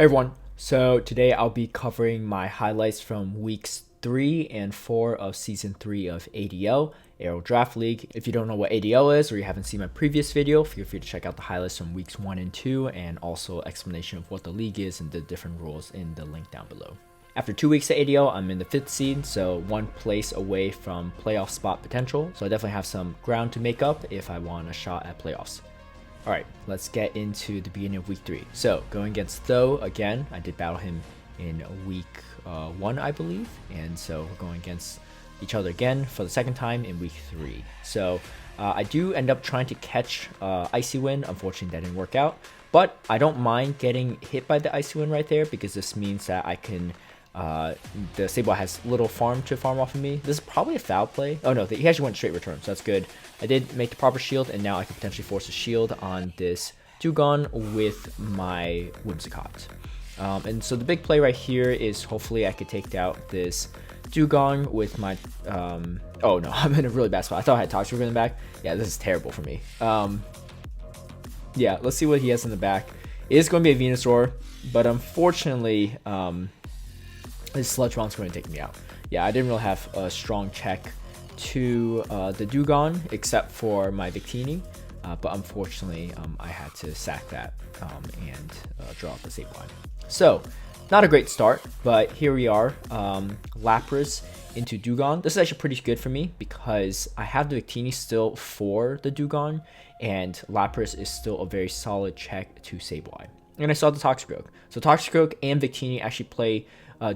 Hey everyone, so today I'll be covering my highlights from weeks 3 and 4 of season 3 of ADL, Arrohh Draft League. If you don't know what ADL is or you haven't seen my previous video, feel free to check out the highlights from weeks 1 and 2 and also explanation of what the league is and the different rules in the link down below. After 2 weeks of ADL, I'm in the 5th seed, so 1 place away from playoff spot potential, so I definitely have some ground to make up if I want a shot at playoffs. Alright, let's get into the beginning of week 3. So, going against Tho again. I did battle him in week 1, I believe. And so, we're going against each other again for the second time in week 3. So, I do end up trying to catch Icy Wind. Unfortunately, that didn't work out. But I don't mind getting hit by the Icy Wind right there because this means that I can... the Sableye has little farm to farm off of me. This is probably a foul play. Oh no, he actually went straight return, so that's good. I did make the proper shield, and now I can potentially force a shield on this Dewgong with my Whimsicott. And so the big play right here is hopefully I could take out this Dewgong with my... oh no, I'm in a really bad spot. I thought I had Toxic in the back. Yeah, this is terrible for me. Yeah, let's see what he has in the back. It is going to be a Venusaur, but unfortunately... his Sludge Bomb's going to take me out. Yeah, I didn't really have a strong check to the Dewgong except for my Victini, but unfortunately I had to sack that and draw out the Sableye. So, not a great start, but here we are. Lapras into Dewgong. This is actually pretty good for me because I have the Victini still for the Dewgong, and Lapras is still a very solid check to Sableye. And I saw the Toxicroak. So Toxicroak and Victini actually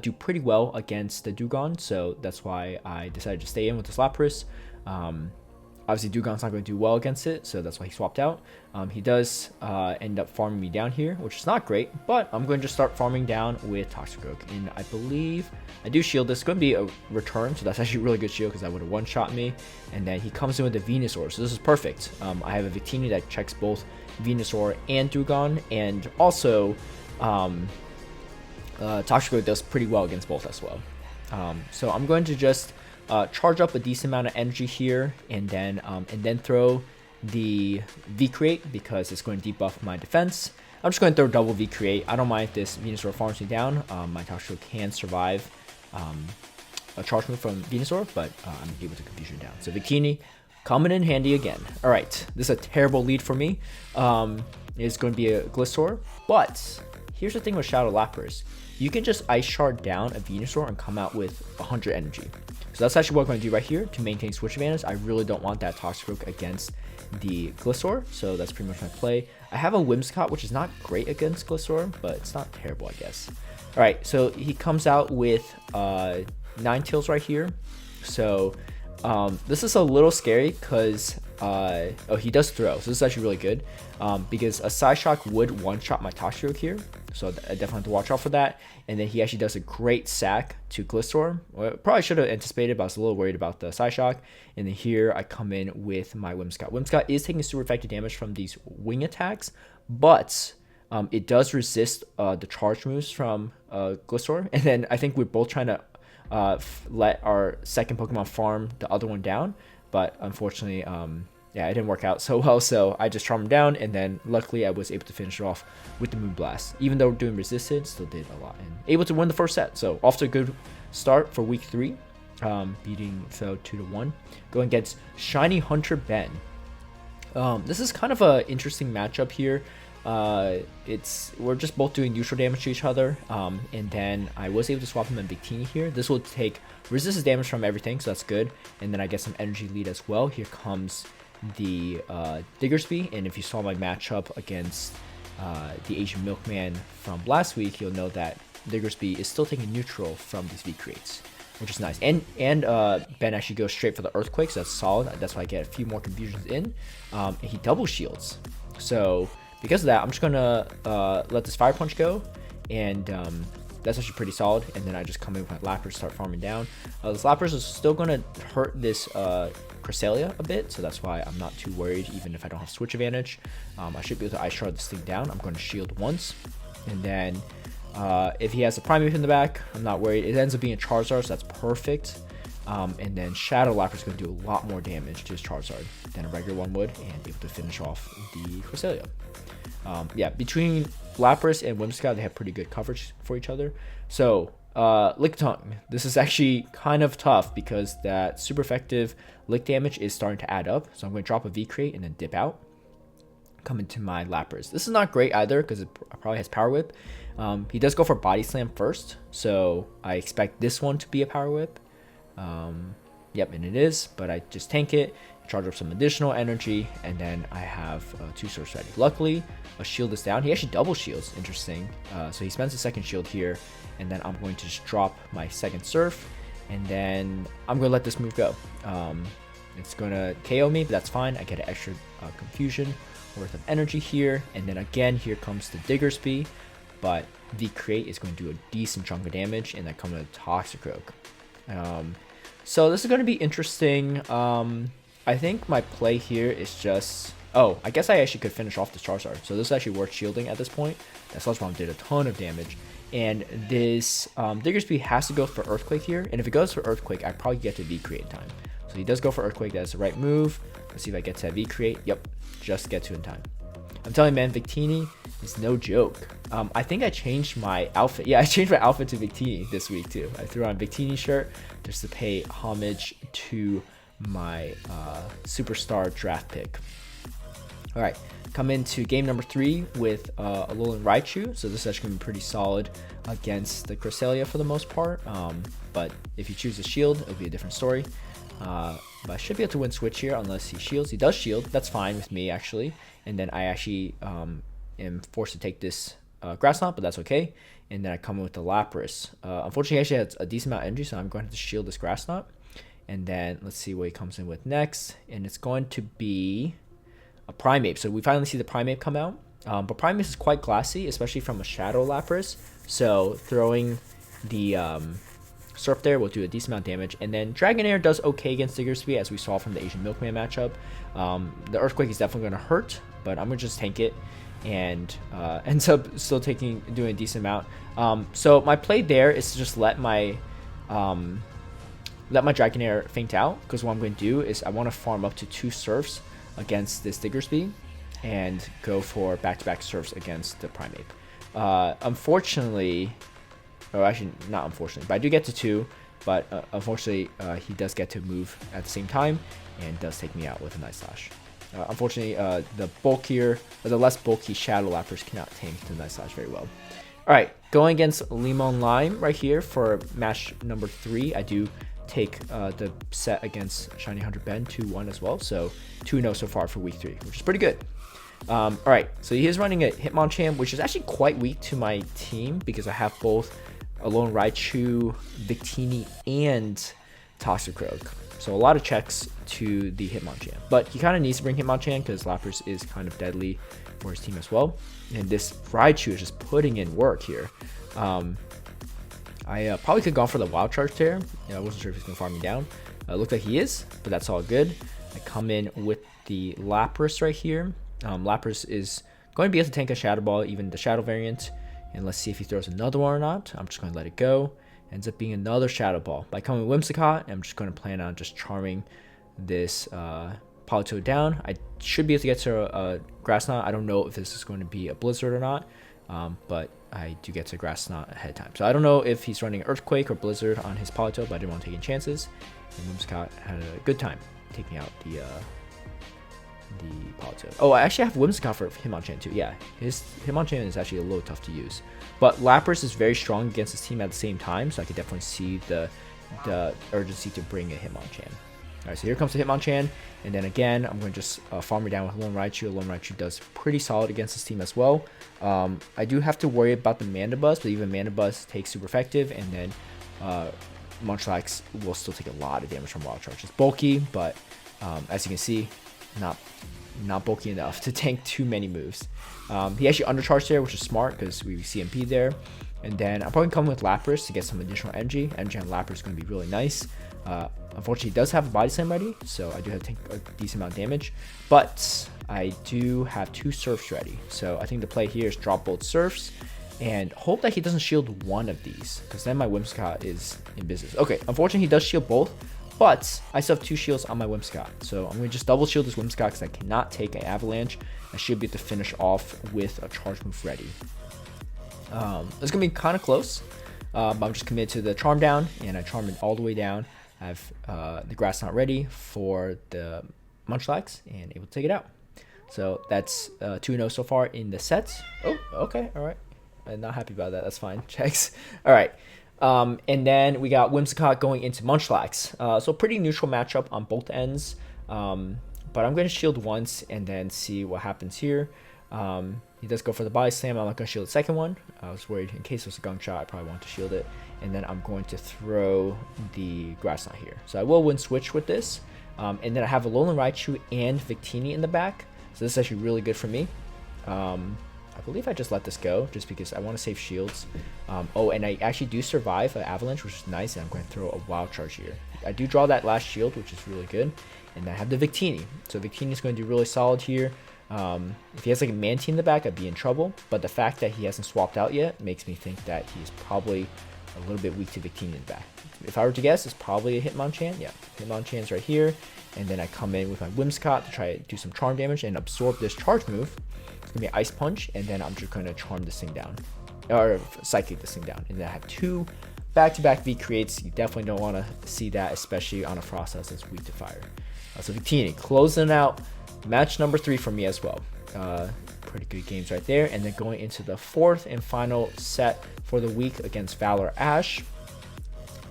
do pretty well against the Dewgong, so that's why I decided to stay in with this Lapras. Obviously, Dewgong's not going to do well against it, so that's why he swapped out. He does end up farming me down here, which is not great, but I'm going to just start farming down with Toxicroak. And I believe I do shield this. It's going to be a return, so that's actually a really good shield because that would have one-shot me. And then he comes in with the Venusaur, so this is perfect. I have a Victini that checks both Venusaur and Dewgong, and also... Toxicroak does pretty well against both as well. So I'm going to just charge up a decent amount of energy here, and then throw the V-Create because it's going to debuff my defense. I'm just going to throw double V-Create. I don't mind if this Venusaur farms me down. My Toxicroak can survive a charge move from Venusaur, but I'm able to confusion down. So Victini coming in handy again. All right, this is a terrible lead for me. It's going to be a Gliscor, but here's the thing with Shadow Lapras. You can just Ice Shard down a Venusaur and come out with 100 energy. So that's actually what I'm going to do right here to maintain switch advantage. I really don't want that Toxicroak against the Gliscor, so that's pretty much my play. I have a Whimsicott, which is not great against Gliscor, but it's not terrible, I guess. All right, so he comes out with 9-Tails right here. So this is a little scary because... oh, he does throw, so this is actually really good because a Psyshock would one-shot my Toxicroak here, so I definitely have to watch out for that. And then he actually does a great sack to Gliscor. Well, probably should have anticipated, but I was a little worried about the Psyshock. And then here I come in with my Whimsicott. Whimsicott is taking super effective damage from these wing attacks, but it does resist the charge moves from Gliscor. And then I think we're both trying to let our second Pokemon farm the other one down, but unfortunately yeah, it didn't work out so well, so I just charmed him down, and then luckily I was able to finish it off with the Moonblast. Even though doing resistance, still did a lot, and able to win the first set. So off to a good start for week 3, beating Tho 2-1, going against ShinyHunterBen. This is kind of an interesting matchup here. We're just both doing neutral damage to each other, and then I was able to swap him in Victini here. This will take resistance damage from everything, so that's good, and then I get some energy lead as well. Here comes the Diggersby, and if you saw my matchup against the Asian Milkman from last week, you'll know that Diggersby is still taking neutral from these V-Creates, which is nice. And Ben actually goes straight for the Earthquake, so that's solid. That's why I get a few more confusions in. And he double shields, so because of that, I'm just gonna let this Fire Punch go, and that's actually pretty solid. And then I just come in with my Lapras, start farming down. This Lapras is still gonna hurt this Cresselia a bit, so that's why I'm not too worried, even if I don't have switch advantage. I should be able to Ice Shard this thing down. I'm going to shield once, and then if he has a Primeape in the back, I'm not worried. It ends up being a Charizard, so that's perfect. And then Shadow Lapras is going to do a lot more damage to his Charizard than a regular one would, and be able to finish off the Cresselia. Yeah, between Lapras and Whimsicott, they have pretty good coverage for each other. So Lick Tongue, this is actually kind of tough because that super effective lick damage is starting to add up. So I'm going to drop a V-Crate and then dip out. Come into my Lapras. This is not great either because it probably has Power Whip. He does go for Body Slam first, so I expect this one to be a Power Whip. Yep, and it is, but I just tank it, charge up some additional energy, and then I have 2 Surfs ready. Luckily, a shield is down. He actually double shields, interesting. So he spends a second shield here, and then I'm going to just drop my second Surf, and then I'm going to let this move go. It's going to KO me, but that's fine. I get an extra Confusion worth of energy here, and then again, here comes the Diggersby, but the Crate is going to do a decent chunk of damage, and that comes with Toxicroak. So this is going to be interesting. I think my play here is just... Oh, I guess I actually could finish off this Charizard. So this is actually worth shielding at this point. That Sludge Bomb did a ton of damage. And this Diggersby has to go for Earthquake here. And if it goes for Earthquake, I probably get to V-Create in time. So he does go for Earthquake. That's the right move. Let's see if I get to that V-Create. Yep, just get to in time. I'm telling you, man, Victini is no joke. I think I changed my outfit. Yeah, I changed my outfit to Victini this week too. I threw on a Victini shirt just to pay homage to my superstar draft pick. All right, come into game number 3 with a LindenRyu. So this is actually going to be pretty solid against the Cresselia for the most part. But if you choose a shield, it'll be a different story. But I should be able to win switch here unless he shields. He does shield. That's fine with me, actually. And then I actually am forced to take this Grass Knot, but that's okay. And then I come in with the Lapras. Unfortunately, he actually has a decent amount of energy, so I'm going to have to shield this Grass Knot. And then let's see what he comes in with next. And it's going to be a Primeape. So we finally see the Primeape come out. But Primeape is quite glassy, especially from a Shadow Lapras. So throwing the Surf there will do a decent amount of damage. And then Dragonair does okay against Diggersby, as we saw from the Asian Milkman matchup. The Earthquake is definitely going to hurt, but I'm going to just tank it and ends up still doing a decent amount. So my play there is to just let my Dragonair faint out, because what I'm going to do is I want to farm up to 2 Surfs against this Diggersby and go for back-to-back Surfs against the Primeape. Unfortunately, or actually not unfortunately, but I do get to 2, but unfortunately he does get to move at the same time and does take me out with a Night Slash. Unfortunately, the less bulky Shadow Lapras cannot tank the Night Slash very well. Alright, going against Lemon Lime right here for match number 3. I do take the set against ShinyHunterBen 2-1 as well, so 2-0 so far for week 3, which is pretty good. Alright, so he is running a Hitmonchan, which is actually quite weak to my team because I have both LindenRyu, Victini, and Toxicroak. So a lot of checks to the Hitmonchan. But he kind of needs to bring Hitmonchan because Lapras is kind of deadly for his team as well. And this Raichu is just putting in work here. I probably could have gone for the Wild Charge there. I wasn't sure if he's going to farm me down. Looked like he is, but that's all good. I come in with the Lapras right here. Lapras is going to be able to tank a Shadow Ball, even the Shadow variant. And let's see if he throws another one or not. I'm just going to let it go. Ends up being another Shadow Ball. By coming Whimsicott, I'm just going to plan on just charming this Politoed down. I should be able to get to a Grass Knot. I don't know if this is going to be a Blizzard or not, but I do get to Grass Knot ahead of time. So I don't know if he's running Earthquake or Blizzard on his Politoed, but I didn't want to take any chances. And Whimsicott had a good time taking out the Politoed. Oh, I actually have Whimsicott for Hitmonchan too. Yeah, his Hitmonchan is actually a little tough to use. But Lapras is very strong against his team at the same time, so I could definitely see the urgency to bring a Hitmonchan. Alright, so here comes the Hitmonchan, and then again, I'm going to just farm her down with LindenRyu. LindenRyu does pretty solid against his team as well. I do have to worry about the Mandibuzz, but even Mandibuzz takes super effective, and then Munchlax will still take a lot of damage from Wild Charge. It's bulky, but as you can see, not bulky enough to tank too many moves. He actually undercharged there, which is smart because we CMP there. And then I'm probably coming with Lapras to get some additional energy. Energy on Lapras is going to be really nice. Unfortunately, he does have a Body Slam ready, so I do have to take a decent amount of damage. But I do have 2 Surfs ready. So I think the play here is drop both Surfs and hope that he doesn't shield one of these, because then my Whimsicott is in business. Okay, unfortunately, he does shield both, But I still have 2 shields on my Whimsicott. So I'm going to just double shield this Whimsicott because I cannot take an Avalanche. I should be able to finish off with a charge move ready. It's going to be kind of close. But I'm just committed to the Charm down, and I Charm it all the way down. I have the Grass Knot ready for the Munchlax and able to take it out. So that's 2-0 so far in the sets. Oh, okay, all right. I'm not happy about that. That's fine. Checks. All right. And then we got Whimsicott going into Munchlax. So pretty neutral matchup on both ends. But I'm going to shield once and then see what happens here. He does go for the body slam. I'm not going to shield the second one. I was worried in case it was a gunk shot, I probably want to shield it. And then I'm going to throw the Grass Knot here. So I will win switch with this. And then I have a LindenRyu and Victini in the back. So this is actually really good for me. I believe I just let this go just because I want to save shields. Oh, and I actually do survive an Avalanche, which is nice. And I'm going to throw a Wild Charge here. I do draw that last shield, which is really good. And I have the Victini. So Victini is going to do really solid here. If he has like a Mantine in the back, I'd be in trouble. But the fact that he hasn't swapped out yet makes me think that he's probably a little bit weak to Victini in the back. If I were to guess, it's probably a Hitmonchan. Yeah, Hitmonchan's right here. And then I come in with my Whimsicott to try to do some charm damage and absorb this charge move. It's going to be an Ice Punch, and then I'm just going to charm this thing down. Or Psychic this thing down. And then I have 2 back-to-back V-Creates. You definitely don't want to see that, especially on a Frosthouse that's weak to fire. So Victini closing out match number 3 for me as well. Pretty good games right there. And then going into the 4th and final set for the week against ValorAsh.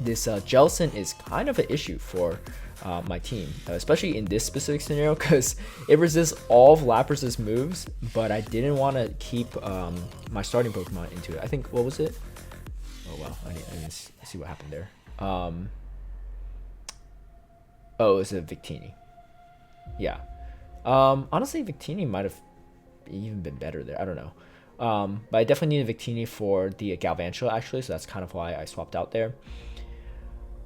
This Jellicent is kind of an issue for my team, especially in this specific scenario, because it resists all of Lapras's moves, but I didn't want to keep my starting Pokemon into it. I think, what was it? Oh, wow. I didn't see what happened there. Oh, it was a Victini. Yeah. Honestly, Victini might have even been better there. I don't know. But I definitely need a Victini for the Galvantula, actually, so that's kind of why I swapped out there.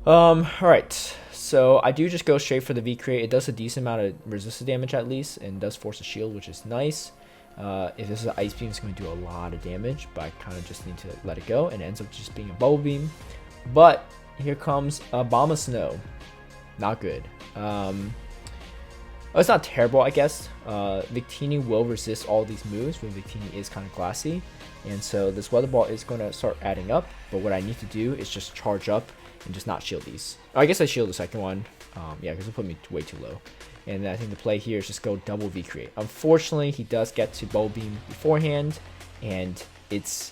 Alright, so I do just go straight for the V-Create. It does a decent amount of resistance damage at least, and does force a shield, which is nice. If this is an Ice Beam, it's going to do a lot of damage, but I kind of just need to let it go, and it ends up just being a Bubble Beam. But here comes a Bomb of Snow. Not good. It's not terrible, I guess. Victini will resist all these moves, but Victini is kind of glassy. And so this Weather Ball is going to start adding up, but what I need to do is just charge up and just not shield these. I guess I shield the second one. Yeah, because it put me way too low. And I think the play here is just go double V-Create. Unfortunately, he does get to Bubble Beam beforehand, and it's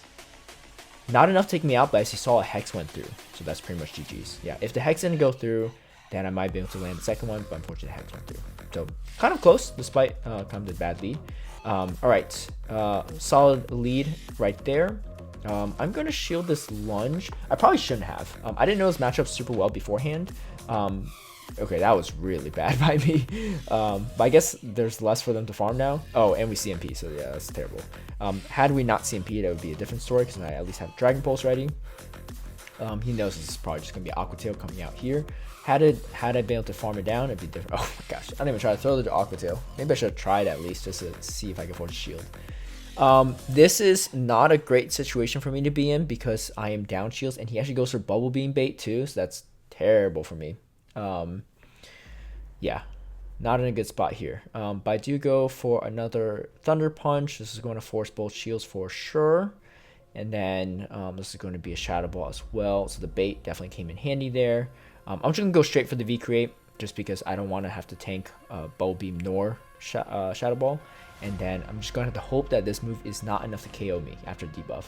not enough to take me out, but as you saw, a Hex went through. So that's pretty much GG's. Yeah, if the Hex didn't go through, then I might be able to land the second one, but unfortunately the Hex went through. So kind of close, despite kind of the bad lead. Alright, solid lead right there. I'm going to shield this Lunge. I probably shouldn't have. I didn't know this matchup super well beforehand. Okay, that was really bad by me. But I guess there's less for them to farm now. Oh, and we CMP, so yeah, that's terrible. Had we not CMP, that would be a different story, because I at least have Dragon Pulse ready. He knows this is probably just going to be Aqua Tail coming out here. Had I been able to farm it down, it'd be different. Oh my gosh, I didn't even try to throw the Aqua Tail. Maybe I should have tried at least just to see if I could forge a shield. This is not a great situation for me to be in because I am down shields, and he actually goes for Bubble Beam bait too, so that's terrible for me. Yeah, not in a good spot here. But I do go for another Thunder Punch. This is going to force both shields for sure. And then this is going to be a Shadow Ball as well. So the bait definitely came in handy there. I'm just going to go straight for the V-Create just because I don't want to have to tank Bubble Beam nor Shadow Ball. And then I'm just going to have to hope that this move is not enough to KO me after debuff.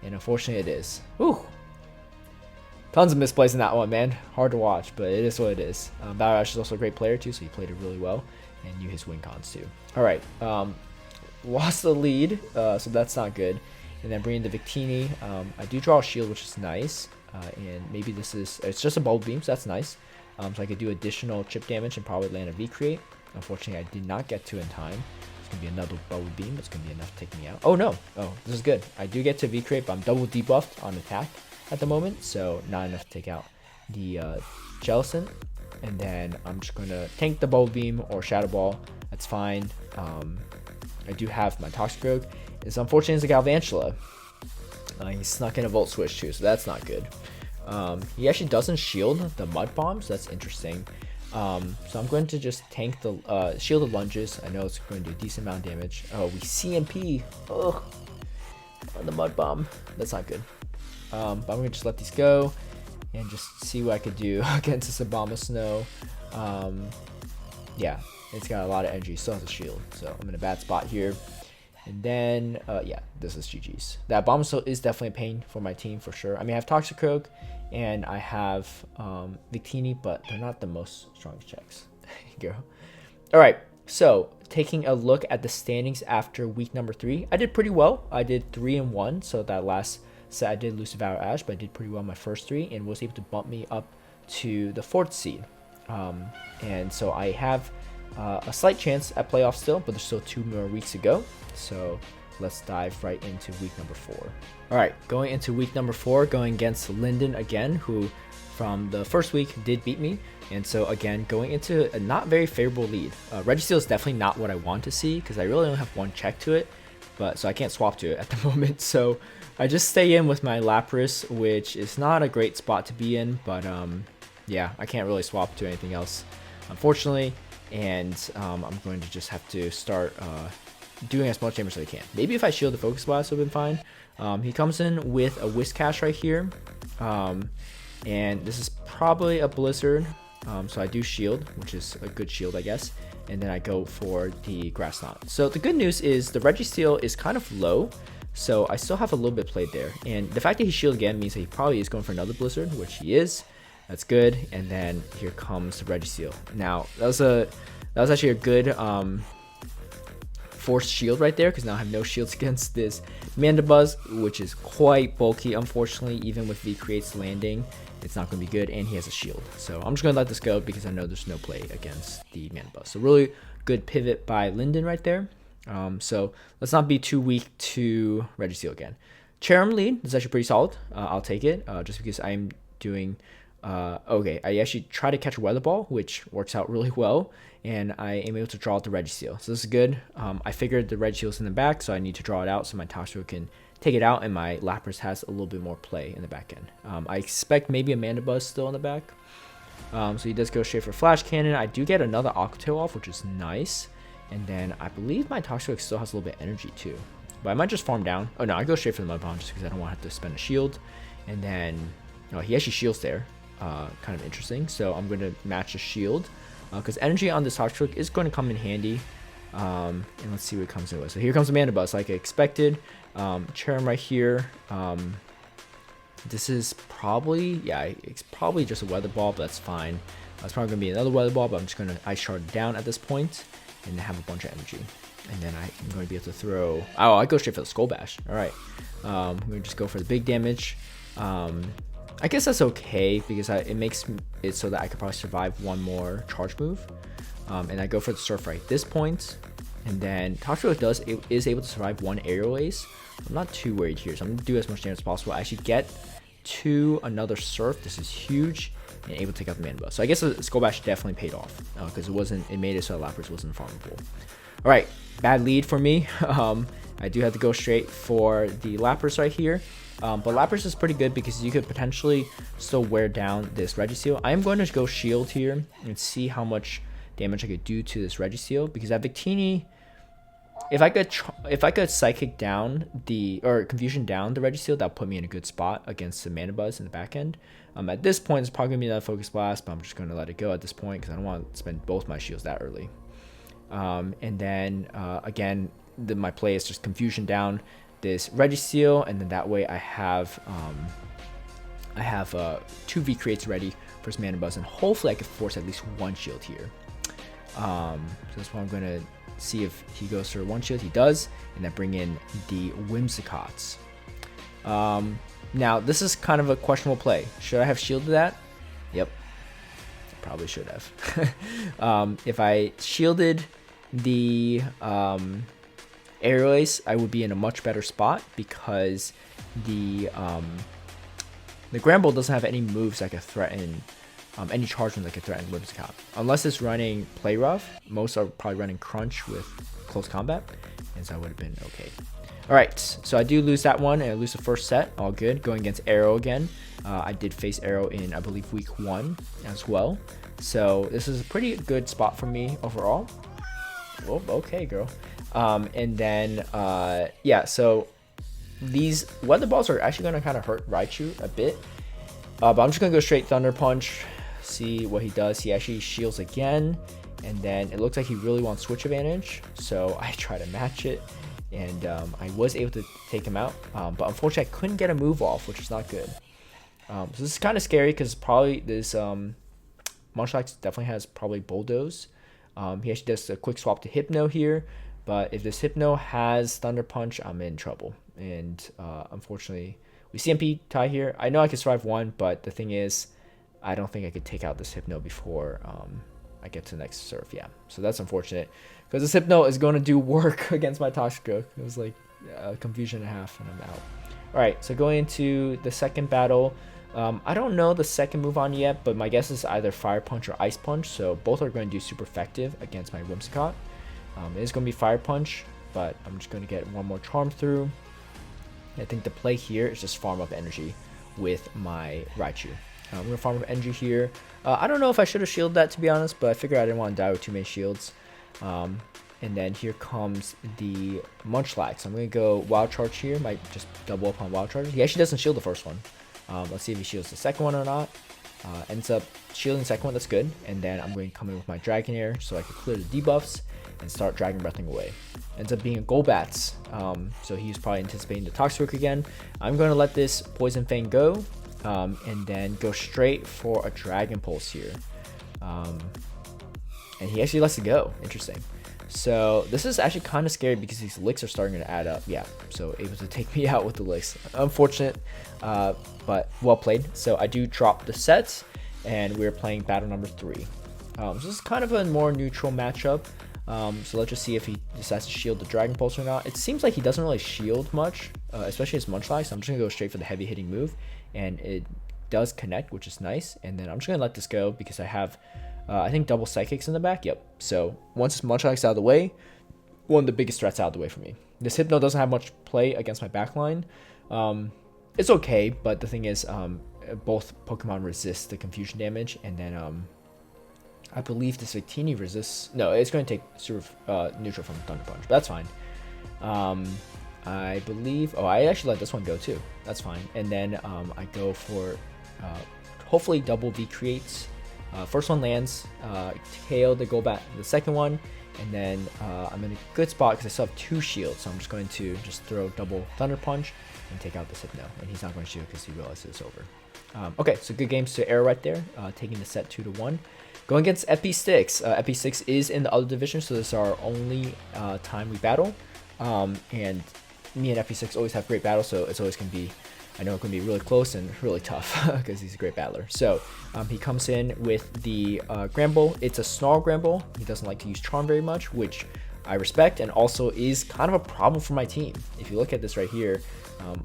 And unfortunately it is. Whew. Tons of misplays in that one, man. Hard to watch, but it is what it is. ValorAsh is also a great player too, so he played it really well. And knew his win cons too. Alright, lost the lead, so that's not good. And then bringing the Victini, I do draw a shield, which is nice. And maybe this is, it's just a Bubble Beam, so that's nice. So I could do additional chip damage and probably land a V-Create. Unfortunately, I did not get to in time. It's going to be another Bubble Beam. It's going to be enough to take me out. Oh, no. Oh, this is good. I do get to V-Create, but I'm double debuffed on attack at the moment. So not enough to take out the Jellicent. And then I'm just going to tank the Bubble Beam or Shadow Ball. That's fine. I do have my Toxicroak. It's unfortunate it's a Galvantula. He snuck in a Volt Switch too, so that's not good. He actually doesn't shield the mud bombs. That's interesting. So I'm going to just tank the shield the lunges. I know it's going to do a decent amount of damage. Oh, we CMP. Ugh. On the mud bomb. That's not good. But I'm going to just let these go and just see what I could do against this Abomasnow. Yeah, it's got a lot of energy. Still has a shield. So I'm in a bad spot here. And then, yeah, this is GG's. That Abomasnow is definitely a pain for my team for sure. I mean, I have Toxicroak and I have Victini, but they're not the most strongest checks. Girl. All right, so taking a look at the standings after week number 3, I did pretty well. I did 3-1, so that last set I did lose to ValorAsh, but I did pretty well in my first 3 and was able to bump me up to the 4th seed. And so I have a slight chance at playoffs still, but there's still 2 more weeks to go. So let's dive right into week number 4. All right, going into week number 4, going against Linden again, who from the first week did beat me. And so again, going into a not very favorable lead. Registeel is definitely not what I want to see because I really only have 1 check to it, but so I can't swap to it at the moment. So I just stay in with my Lapras, which is not a great spot to be in, but yeah, I can't really swap to anything else, unfortunately. And I'm going to just have to start doing as much damage as I can. Maybe if I shield the Focus Blast would have been fine. He comes in with a Whiscash right here. And this is probably a Blizzard. So I do shield, which is a good shield, I guess. And then I go for the Grass Knot. So the good news is the Registeel is kind of low. So I still have a little bit played there. And the fact that he shielded again means that he probably is going for another Blizzard, which he is. That's good. And then here comes the Registeel. Now, that was actually a good forced shield right there, because now I have no shields against this Mandibuzz, which is quite bulky, unfortunately. Even with V-Creates landing, it's not going to be good, and he has a shield. So I'm just going to let this go because I know there's no play against the Mandibuzz. So really good pivot by Linden right there. So let's not be too weak to Registeel again. Cherim lead is actually pretty solid. I'll take it just because I'm doing... okay, I actually try to catch a Weather Ball, which works out really well, and I am able to draw out the Registeel. So this is good. I figured the Registeel is in the back, so I need to draw it out so my Toxicroak can take it out, and my Lapras has a little bit more play in the back end. I expect maybe a Mandibuzz still in the back. So he does go straight for Flash Cannon. I do get another Aqua Tail off, which is nice. And then I believe my Toxicroak still has a little bit of energy too. But I might just farm down. Oh no, I go straight for the Mud Bomb just because I don't want to have to spend a shield. And then, oh, he actually shields there. Kind of interesting. So I'm going to match a shield because energy on this Toxicroak is going to come in handy. And let's see what it comes in with. So here comes the Mandibuzz like I expected. Cherim right here. This is probably, yeah, it's probably just a Weather Ball, but that's fine. It's probably going to be another Weather Ball, but I'm just going to Ice Shard down at this point and have a bunch of energy. And then I'm going to be able to throw... Oh, I go straight for the Skull Bash. All right. I'm going to just go for the big damage. I guess that's okay because it makes it so that I could probably survive one more charge move. And I go for the Surf right at this point. And then Toxicroak is able to survive one Aerial Ace. I'm not too worried here, so I'm going to do as much damage as possible. I actually get to another Surf. This is huge. And able to take out the Mandibuzz. So I guess the Skull Bash definitely paid off because it made it so Lapras wasn't farmable. All right, bad lead for me. I do have to go straight for the Lapras right here. But Lapras is pretty good because you could potentially still wear down this Registeel. I am going to go shield here and see how much damage I could do to this Registeel because at Victini, if I could Psychic down or Confusion down the Registeel, that'll put me in a good spot against the Mandibuzz in the back end. At this point, it's probably going to be another Focus Blast, but I'm just going to let it go at this point because I don't want to spend both my shields that early. And then, again, my play is just Confusion down this Registeel, and then that way I have 2 V-Creates ready for his Mandibuzz, and hopefully I can force at least one shield here. So that's why I'm going to see if he goes for one shield. He does, and then bring in the Whimsicots. Now, this is kind of a questionable play. Should I have shielded that? Yep. I probably should have. If I shielded the Aerial Ace, I would be in a much better spot because the Granbull doesn't have any moves that could threaten, any charge moves that could threaten Whimsicott. Unless it's running Play Rough, most are probably running Crunch with Close Combat. and so I would have been okay. All right, so I do lose that one, and I lose the first set. All good. Going against Arrohh again. I did face Arrohh in, I believe, week 1 as well. So this is a pretty good spot for me overall. Oh, okay, girl. And then, yeah, so these weather balls are actually going to kind of hurt Raichu a bit. But I'm just going to go straight Thunder Punch, see what he does. He actually shields again, and then it looks like he really wants switch advantage. So I try to match it, and I was able to take him out. But unfortunately, I couldn't get a move off, which is not good. So this is kind of scary because probably this Munchlax definitely has probably Bulldoze. He actually does a quick swap to Hypno here, but if this Hypno has Thunder Punch, I'm in trouble. And unfortunately, we CMP tie here. I know I can survive one, but the thing is, I don't think I could take out this Hypno before I get to the next surf. Yeah, so that's unfortunate because this Hypno is going to do work against my Toxicroak. It was like a confusion and a half, and I'm out. All right, so going into the second battle. I don't know the second move on yet, but my guess is either Fire Punch or Ice Punch, so both are going to do super effective against my Whimsicott. It is going to be Fire Punch, but I'm just going to get one more Charm through. I think the play here is just farm up energy with my Raichu. I'm going to farm up energy here. I don't know if I should have shielded that, to be honest, but I figured I didn't want to die with too many shields. And then here comes the Munchlax. So I'm going to go Wild Charge here. Might just double up on Wild Charge. He actually doesn't shield the first one. Let's see if he shields the second one or not. Ends up shielding the second one. That's good. And then I'm going to come in with my Dragonair so I can clear the debuffs and start Dragon Breathing away. Ends up being a Golbats. So he's probably anticipating the Toxicroak again. I'm going to let this Poison Fang go. And then go straight for a Dragon Pulse here. And he actually lets it go. Interesting. So this is actually kind of scary because these licks are starting to add up. Yeah, so able to take me out with the licks. Unfortunate, but well played. So I do drop the sets, and we're playing battle number 3. So this is kind of a more neutral matchup. So let's just see if he decides to shield the Dragon Pulse or not. It seems like he doesn't really shield much, especially his Munchlax. So I'm just going to go straight for the heavy hitting move, and it does connect, which is nice. And then I'm just going to let this go because I have... I think double Psychics in the back. Yep. So once Munchlax out of the way, one of the biggest threats out of the way for me. This Hypno doesn't have much play against my backline. It's okay, but the thing is, both Pokemon resist the confusion damage, and then I believe this Victini resists. No, it's going to take sort of neutral from Thunder Punch, but that's fine. I believe. Oh, I actually let this one go too. That's fine. And then I go for hopefully double V creates. First one lands, KO the Golbat, the second one, and then I'm in a good spot because I still have 2 shields, so I'm just going to just throw double Thunder Punch and take out this Hypno, and he's not going to shield because he realizes it's over. Okay, so good games to Arrohh right there, taking the set 2-1. Going against FPSticks. FPSticks is in the other division, so this is our only time we battle, and me and FP6 always have great battles, so it's always going to be, I know it's going to be really close and really tough because he's a great battler. So he comes in with the Gramble. It's a Snarl Gramble. He doesn't like to use Charm very much, which I respect, and also is kind of a problem for my team. If you look at this right here,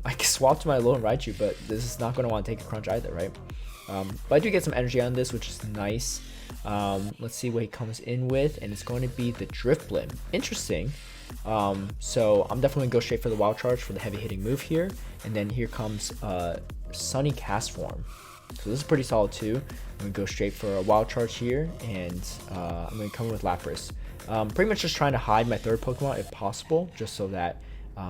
I can swap to my Alolan Raichu, but this is not going to want to take a crunch either, right? But I do get some energy on this, which is nice. Let's see what he comes in with, and it's going to be the Drifblim. Interesting. So I'm definitely going to go straight for the Wild Charge for the heavy hitting move here. And then here comes Sunny Cast Form. So this is pretty solid too. I'm going to go straight for a Wild Charge here, and I'm going to come in with Lapras. Pretty much just trying to hide my third Pokemon if possible, just so that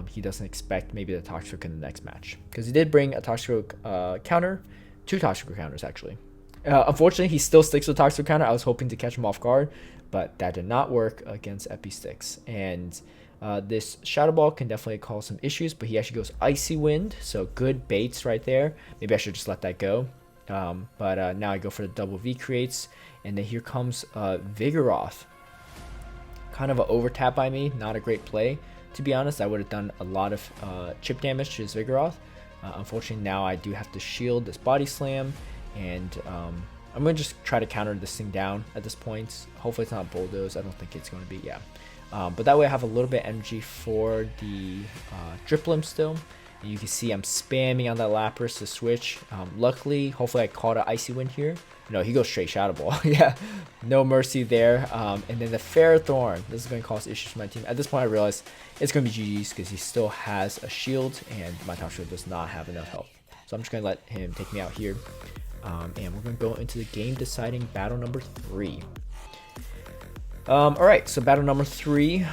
he doesn't expect maybe the Toxicroak in the next match. Because he did bring a Toxicroak counter, 2 Toxicroak counters actually. Unfortunately, he still sticks with Toxicroak counter. I was hoping to catch him off guard, but that did not work against FPSticks. And this Shadow Ball can definitely cause some issues, but he actually goes Icy Wind, so good baits right there. Maybe I should just let that go. But now I go for the double V creates, and then here comes Vigoroth. Kind of an over tap by me, not a great play. To be honest, I would have done a lot of chip damage to his Vigoroth. Unfortunately, now I do have to shield this Body Slam, and I'm going to just try to counter this thing down at this point. Hopefully it's not Bulldoze. I don't think it's going to be, yeah. But that way I have a little bit of energy for the Drifblim still. You can see I'm spamming on that Lapras to switch. Luckily, hopefully I caught an Icy Wind here. No, he goes straight Shadow Ball. Yeah, no mercy there. And then the Ferrothorn. This is going to cause issues for my team. At this point, I realized it's going to be GG's because he still has a shield, and my top shield does not have enough health. So I'm just going to let him take me out here. And we're going to go into the game-deciding battle number 3. Alright, so battle number 3,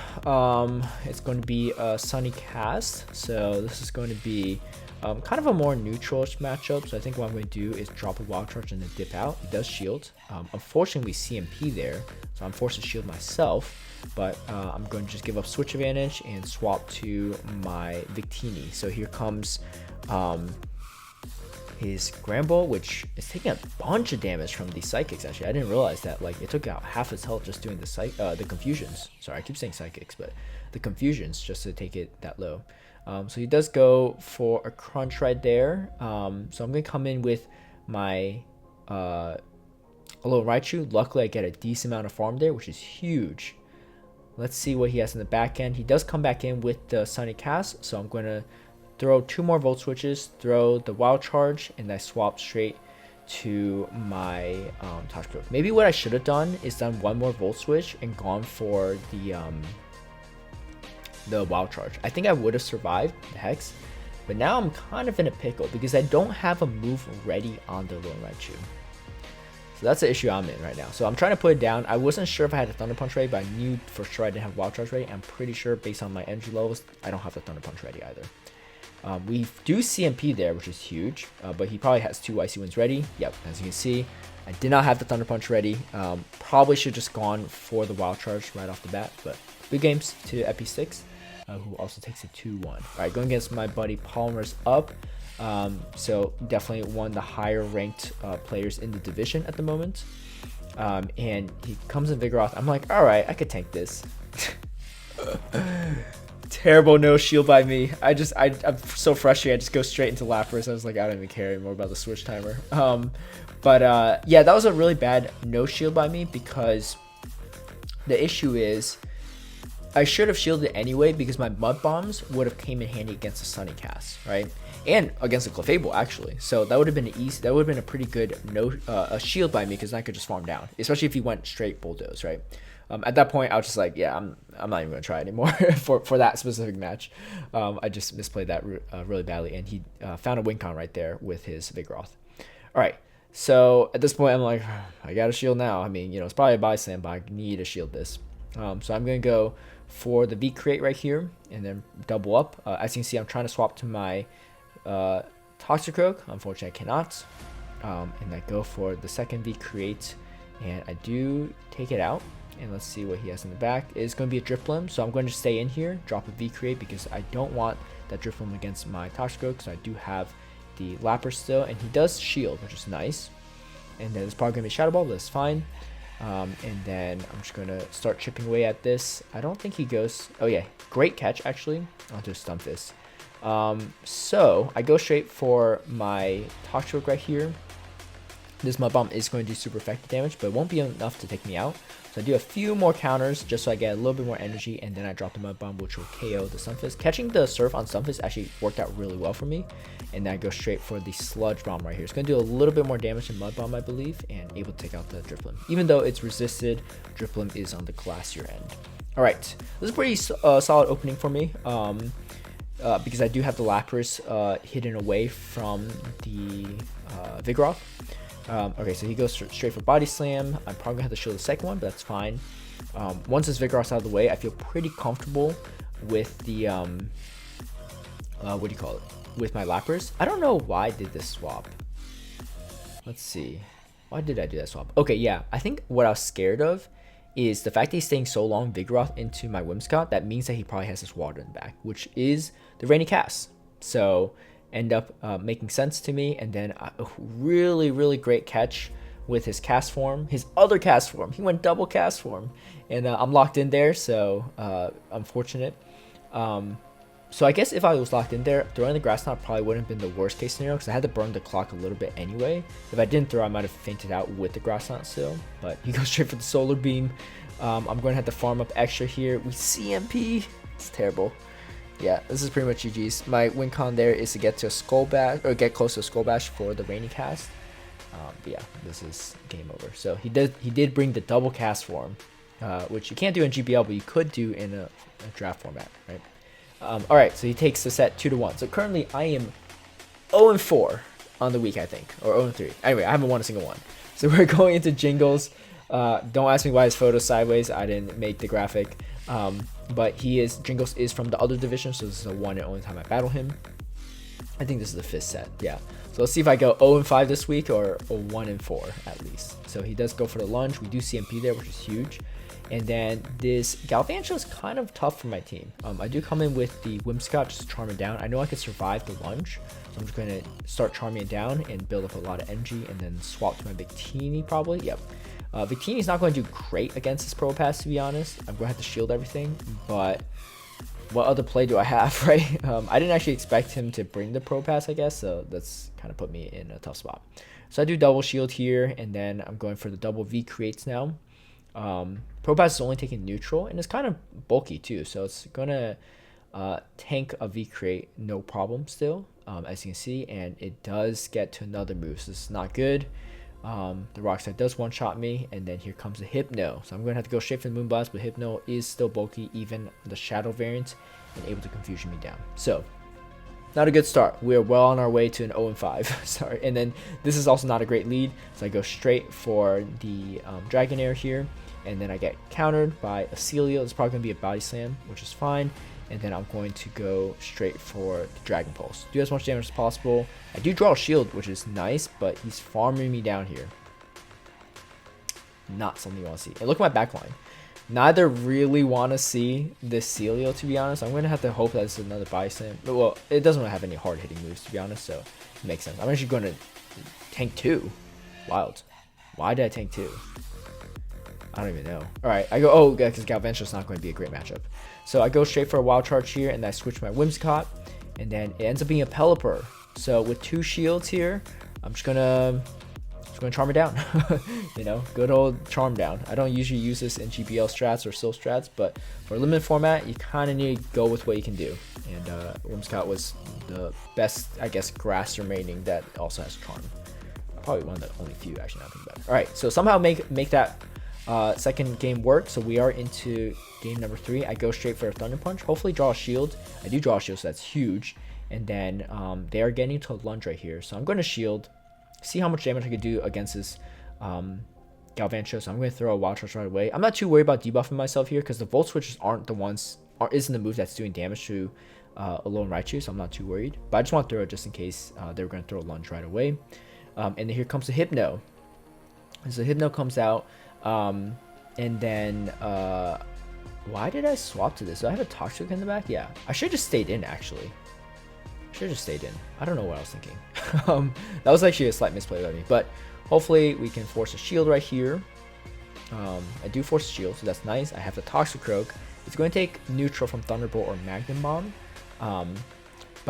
it's going to be a Sunny Catz. So this is going to be kind of a more neutral-ish matchup. So I think what I'm going to do is drop a Wild Charge and then dip out. It does shield. Unfortunately, CMP there, so I'm forced to shield myself. But I'm going to just give up switch advantage and swap to my Victini. So here comes his Gramble, which is taking a bunch of damage from the Psychics. Actually, I didn't realize that. Like, it took out half his health just doing the Confusions. Sorry, I keep saying Psychics, but the Confusions just to take it that low. So he does go for a Crunch right there. So I'm gonna come in with my LindenRyu. Luckily, I get a decent amount of farm there, which is huge. Let's see what he has in the back end. He does come back in with the Sunny Catz, so I'm gonna throw 2 more Volt Switches, throw the Wild Charge, and I swap straight to my Toxic. Maybe what I should have done is done 1 more Volt Switch and gone for the Wild Charge. I think I would have survived the Hex, but now I'm kind of in a pickle because I don't have a move ready on the LindenRyu. So that's the issue I'm in right now. So I'm trying to put it down. I wasn't sure if I had a Thunder Punch ready, but I knew for sure I didn't have Wild Charge ready. I'm pretty sure based on my energy levels, I don't have the Thunder Punch ready either. We do CMP there, which is huge, but he probably has 2 Icy Winds ready. Yep, as you can see, I did not have the Thunder Punch ready. Probably should have just gone for the Wild Charge right off the bat, but good games to FPSticks, who also takes a 2-1. All right, going against my buddy PolymersUp. So definitely one of the higher ranked players in the division at the moment. And he comes in Vigoroth. I'm like, all right, I could tank this. Terrible no shield by me. I'm so frustrated. I just go straight into Lapras. I was like, I don't even care anymore about the switch timer. Yeah, that was a really bad no shield by me because the issue is I should have shielded anyway because my Mud Bombs would have came in handy against the Sunny Catz, right? And against the Clefable actually. So that would have been easy. That would have been a pretty good a shield by me because I could just farm down, especially if he went straight Bulldoze, right? At that point, I was just like, yeah, I'm not even gonna try anymore for that specific match. I just misplayed that really badly, and he found a Wincon right there with his Vigoroth. All right, so at this point, I'm like, I got a shield now. I mean, you know, it's probably a buy slam, but I need to shield this. So I'm gonna go for the V Create right here, and then double up. As you can see, I'm trying to swap to my Toxicroak. Unfortunately, I cannot. And I go for the second V Create, and I do take it out. And let's see what he has in the back. It's going to be a Drifblim, so I'm going to stay in here, drop a V-Create because I don't want that Drifblim against my Toxicroak, so I do have the Lapras still, and he does shield, which is nice. And then it's probably going to be Shadow Ball, but that's fine. And then I'm just going to start chipping away at this. I don't think he goes... Oh yeah, great catch actually. I'll just stump this. So I go straight for my Toxicroak right here. This Mud Bomb is going to do super effective damage, but it won't be enough to take me out. So I do a few more counters just so I get a little bit more energy, and then I drop the Mud Bomb, which will KO the Stunfisk. Catching the Surf on Stunfisk actually worked out really well for me, and then I go straight for the Sludge Bomb right here. It's going to do a little bit more damage than Mud Bomb, I believe, and able to take out the Drifblim. Even though it's resisted, Drifblim is on the classier end. All right, this is a pretty solid opening for me. Because I do have the Lapras hidden away from the Vigoroth. Okay, so he goes straight for Body Slam. I'm probably gonna have to shield the second one, but that's fine. Once this Vigoroth's out of the way, I feel pretty comfortable with the what do you call it? With my Lapras. I don't know why I did this swap. Let's see. Why did I do that swap? Okay, yeah. I think what I was scared of is the fact that he's staying so long Vigoroth into my Whimsicott. That means that he probably has his water in the back, which is the Rainy Cast. So end up making sense to me. And then a really great catch with his cast form, his other cast form. He went double cast form, and I'm locked in there, so unfortunate. So I guess if I was locked in there, throwing the Grass Knot probably wouldn't have been the worst case scenario because I had to burn the clock a little bit anyway. If I didn't throw, I might have fainted out with the Grass Knot still, but he goes straight for the Solar Beam. I'm going to have to farm up extra here. We CMP. It's terrible. Yeah, this is pretty much GG's. My win con there is to get to a Skull Bash, or get close to a Skull Bash for the Rainy cast. But yeah, this is game over. So he did bring the double cast form, which you can't do in GBL, but you could do in a draft format, right? All right, so he takes the set 2-1. So currently I am 0-4 on the week, I think, or 0-3. Anyway, I haven't won a single one. So we're going into Jingles. Don't ask me why his photo's sideways. I didn't make the graphic. But Jingles is from the other division, so this is the one and only time I battle him. I think this is the 5th set, yeah. So let's see if I go 0-5 this week or 1-4 at least. So he does go for the lunge. We do CMP there, which is huge. And then this Galvantula is kind of tough for my team. I do come in with the Whimsicott just to charm it down. I know I could survive the lunge, so I'm just going to start charming it down and build up a lot of energy and then swap to my Victini probably. Yep. Victini's not going to do great against this Probopass, to be honest. I'm going to have to shield everything, but what other play do I have, right? I didn't actually expect him to bring the Probopass, I guess, so that's kind of put me in a tough spot. So I do double shield here, and then I'm going for the double V creates now. Probopass is only taking neutral, and it's kind of bulky too, so it's going to tank a V create no problem still, as you can see, and it does get to another move, so this is not good. The Rock Slide does one-shot me, and then here comes the Hypno. So I'm going to have to go straight for the Moonblast, but Hypno is still bulky, even the Shadow variant, and able to confusion me down. So, not a good start. We are well on our way to an 0-5. Sorry. And then this is also not a great lead, so I go straight for the Dragonair here, and then I get countered by a Celio. It's probably going to be a Body Slam, which is fine. And then I'm going to go straight for the Dragon Pulse. Do as much damage as possible. I do draw a shield, which is nice, but he's farming me down here. Not something you want to see. And look at my backline. Neither really want to see this Celio, to be honest. I'm going to have to hope that it's another Body Slam. But, well, it doesn't really have any hard-hitting moves, to be honest, so it makes sense. I'm actually going to tank 2. Wild. Why did I tank 2? I don't even know. All right, I go, oh, because Galvantula's not going to be a great matchup. So I go straight for a Wild Charge here, and I switch my Whimsicott, and then it ends up being a Pelipper. So with 2 shields here, I'm just gonna charm it down. You know, good old charm down. I don't usually use this in GBL strats or Sil strats, but for a limited format, you kind of need to go with what you can do. And Whimsicott was the best, I guess, grass remaining that also has charm. Probably one of the only few, actually, now I think about it. All right, so somehow make that second game work. So we are into game number 3. I go straight for a Thunder Punch, hopefully draw a shield. I do draw a shield, so that's huge. And then they are getting to a lunge right here, so I'm going to shield, see how much damage I could do against this Galvantula. So I'm going to throw a Wild Charge right away. I'm not too worried about debuffing myself here because the Volt Switches aren't the ones, isn't the move that's doing damage to Alone Raichu, so I'm not too worried. But I just want to throw it just in case they were going to throw a lunge right away. And then here comes the Hypno. And so Hypno comes out. And then why did I swap to this? Do I have a Toxic in the back? Yeah, I should have just stayed in, actually. Should have just stayed in. I don't know what I was thinking. That was actually a slight misplay by me, but hopefully we can force a shield right here. I do force a shield, so that's nice. I have the Toxicroak. It's going to take neutral from Thunderbolt or Magnum Bomb, but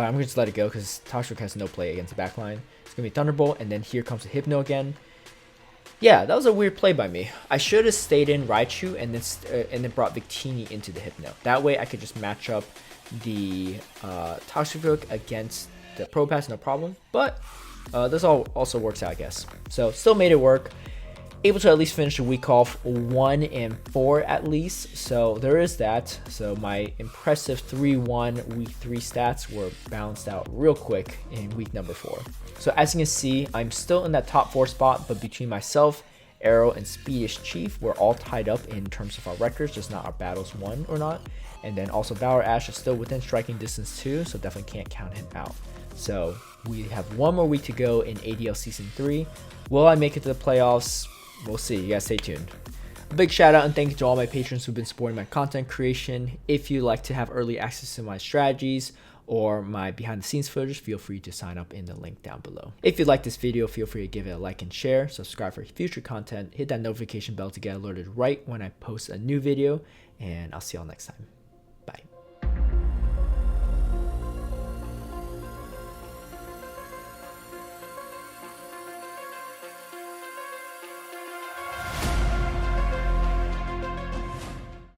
I'm going to just let it go because Toxicroak has no play against the backline. It's going to be Thunderbolt, and then here comes the Hypno again. Yeah, that was a weird play by me. I should have stayed in Raichu and then brought Victini into the Hypno. That way I could just match up the Toxicroak against the Probopass, no problem. But this also works out, I guess. So still made it work. Able to at least finish the week off 1-4 at least. So there is that. So my impressive 3-1 week 3 stats were balanced out real quick in week number 4. So as you can see, I'm still in that top 4 spot, but between myself, Arrohh, and Speedish Chief, we're all tied up in terms of our records, just not our battles won or not. And then also ValorAsh is still within striking distance too, so definitely can't count him out. So we have one more week to go in ADL Season 3. Will I make it to the playoffs? We'll see. You guys stay tuned. A big shout out and thank you to all my patrons who've been supporting my content creation. If you'd like to have early access to my strategies or my behind the scenes footage, feel free to sign up in the link down below. If you like this video, feel free to give it a like and share, subscribe for future content, hit that notification bell to get alerted right when I post a new video, and I'll see y'all next time.